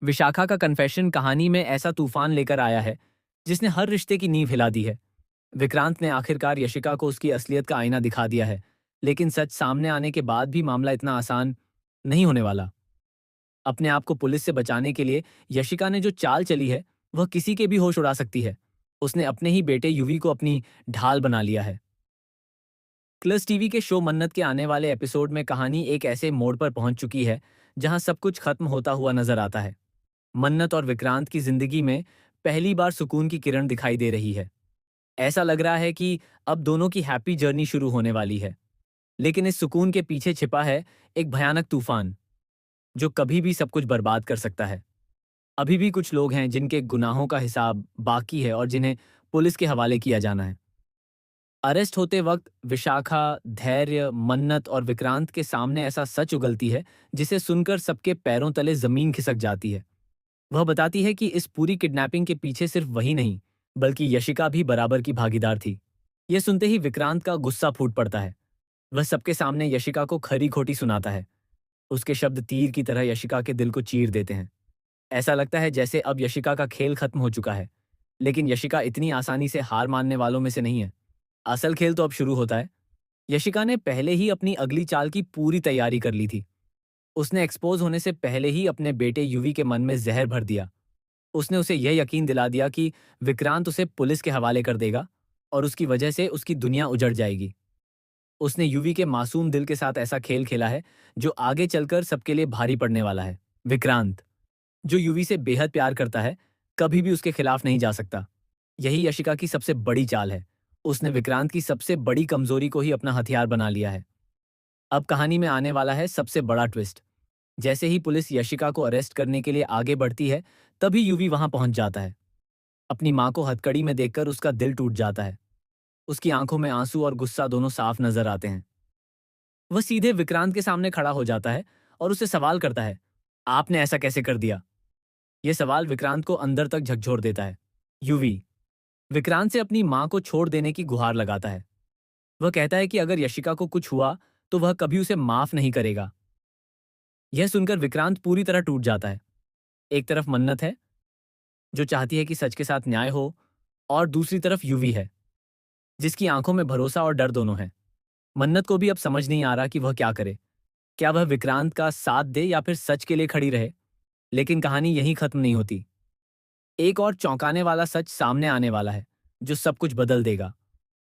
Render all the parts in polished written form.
विशाखा का कन्फेशन कहानी में ऐसा तूफान लेकर आया है जिसने हर रिश्ते की नींव हिला दी है। विक्रांत ने आखिरकार यशिका को उसकी असलियत का आईना दिखा दिया है, लेकिन सच सामने आने के बाद भी मामला इतना आसान नहीं होने वाला। अपने आप को पुलिस से बचाने के लिए यशिका ने जो चाल चली है, वह किसी के भी होश उड़ा सकती है। उसने अपने ही बेटे युवी को अपनी ढाल बना लिया है। प्लस टीवी के शो मन्नत के आने वाले एपिसोड में कहानी एक ऐसे मोड़ पर पहुंच चुकी है जहां सब कुछ खत्म होता हुआ नजर आता है। मन्नत और विक्रांत की जिंदगी में पहली बार सुकून की किरण दिखाई दे रही है। ऐसा लग रहा है कि अब दोनों की हैप्पी जर्नी शुरू होने वाली है। लेकिन इस सुकून के पीछे छिपा है एक भयानक तूफान जो कभी भी सब कुछ बर्बाद कर सकता है। अभी भी कुछ लोग हैं जिनके गुनाहों का हिसाब बाकी है और जिन्हें पुलिस के हवाले किया जाना है। अरेस्ट होते वक्त विशाखा, धैर्य, मन्नत और विक्रांत के सामने ऐसा सच उगलती है जिसे सुनकर सबके पैरों तले जमीन खिसक जाती है। वह बताती है कि इस पूरी किडनैपिंग के पीछे सिर्फ वही नहीं, बल्कि यशिका भी बराबर की भागीदार थी। यह सुनते ही विक्रांत का गुस्सा फूट पड़ता है। वह सबके सामने यशिका को खरी खोटी सुनाता है। उसके शब्द तीर की तरह यशिका के दिल को चीर देते हैं। ऐसा लगता है जैसे अब यशिका का खेल खत्म हो चुका है। लेकिन यशिका इतनी आसानी से हार मानने वालों में से नहीं है। असल खेल तो अब शुरू होता है। यशिका ने पहले ही अपनी अगली चाल की पूरी तैयारी कर ली थी। उसने एक्सपोज होने से पहले ही अपने बेटे युवी के मन में जहर भर दिया। उसने उसे यह यकीन दिला दिया कि विक्रांत उसे पुलिस के हवाले कर देगा और उसकी वजह से उसकी दुनिया उजड़ जाएगी। उसने युवी के मासूम दिल के साथ ऐसा खेल खेला है जो आगे चलकर सबके लिए भारी पड़ने वाला है। विक्रांत, जो युवी से बेहद प्यार करता है, कभी भी उसके खिलाफ नहीं जा सकता। यही यशिका की सबसे बड़ी चाल है। उसने विक्रांत की सबसे बड़ी कमजोरी को ही अपना हथियार बना लिया है। अब कहानी में आने वाला है सबसे बड़ा ट्विस्ट। जैसे ही पुलिस यशिका को अरेस्ट करने के लिए आगे बढ़ती है, तभी युवी वहां पहुंच जाता है। अपनी मां को हथकड़ी में देखकर उसका दिल टूट जाता है। उसकी आंखों में आंसू और गुस्सा दोनों साफ नजर आते हैं। वह सीधे विक्रांत के सामने खड़ा हो जाता है और उसे सवाल करता है, आपने ऐसा कैसे कर दिया? यह सवाल विक्रांत को अंदर तक झकझोर देता है। युवी विक्रांत से अपनी मां को छोड़ देने की गुहार लगाता है। वह कहता है कि अगर यशिका को कुछ हुआ तो वह कभी उसे माफ नहीं करेगा। यह सुनकर विक्रांत पूरी तरह टूट जाता है। एक तरफ मन्नत है जो चाहती है कि सच के साथ न्याय हो, और दूसरी तरफ युवी है जिसकी आंखों में भरोसा और डर दोनों है। मन्नत को भी अब समझ नहीं आ रहा कि वह क्या करे। क्या वह विक्रांत का साथ दे या फिर सच के लिए खड़ी रहे? लेकिन कहानी यहीं खत्म नहीं होती। एक और चौंकाने वाला सच सामने आने वाला है जो सब कुछ बदल देगा।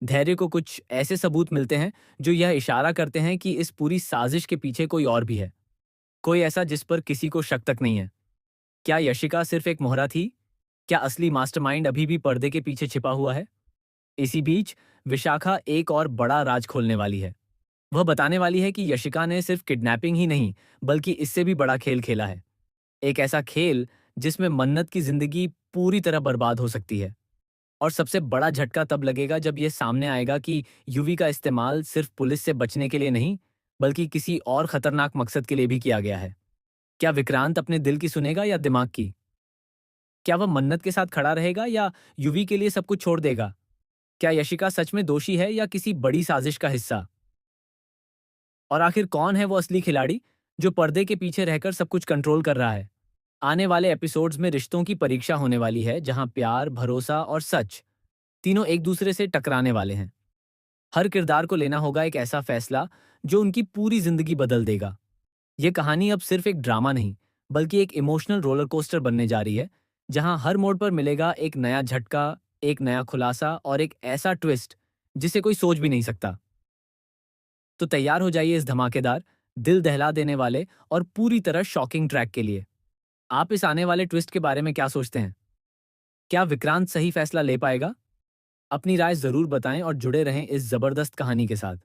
धैर्य को कुछ ऐसे सबूत मिलते हैं जो यह इशारा करते हैं कि इस पूरी साजिश के पीछे कोई और भी है। कोई ऐसा जिस पर किसी को शक तक नहीं है। क्या यशिका सिर्फ एक मोहरा थी? क्या असली मास्टरमाइंड अभी भी पर्दे के पीछे छिपा हुआ है? इसी बीच विशाखा एक और बड़ा राज खोलने वाली है। वह बताने वाली है कि यशिका ने सिर्फ किडनैपिंग ही नहीं, बल्कि इससे भी बड़ा खेल खेला है। एक ऐसा खेल जिसमें मन्नत की जिंदगी पूरी तरह बर्बाद हो सकती है। और सबसे बड़ा झटका तब लगेगा जब यह सामने आएगा कि यूवी का इस्तेमाल सिर्फ पुलिस से बचने के लिए नहीं, बल्कि किसी और खतरनाक मकसद के लिए भी किया गया है। क्या विक्रांत अपने दिल की सुनेगा या दिमाग की? क्या वह मन्नत के साथ खड़ा रहेगा या यूवी के लिए सब कुछ छोड़ देगा? क्या यशिका सच में दोषी है या किसी बड़ी साजिश का हिस्सा? और आखिर कौन है वो असली खिलाड़ी जो पर्दे के पीछे रहकर सब कुछ कंट्रोल कर रहा है? आने वाले एपिसोड्स में रिश्तों की परीक्षा होने वाली है जहां प्यार, भरोसा और सच तीनों एक दूसरे से टकराने वाले हैं। हर किरदार को लेना होगा एक ऐसा फैसला जो उनकी पूरी जिंदगी बदल देगा। यह कहानी अब सिर्फ एक ड्रामा नहीं, बल्कि एक इमोशनल रोलर कोस्टर बनने जा रही है जहां हर मोड़ पर मिलेगा एक नया झटका, एक नया खुलासा और एक ऐसा ट्विस्ट जिसे कोई सोच भी नहीं सकता। तो तैयार हो जाइए इस धमाकेदार, दिल दहला देने वाले और पूरी तरह शॉकिंग ट्रैक के लिए। आप इस आने वाले ट्विस्ट के बारे में क्या सोचते हैं? क्या विक्रांत सही फैसला ले पाएगा? अपनी राय जरूर बताएं और जुड़े रहें इस जबरदस्त कहानी के साथ।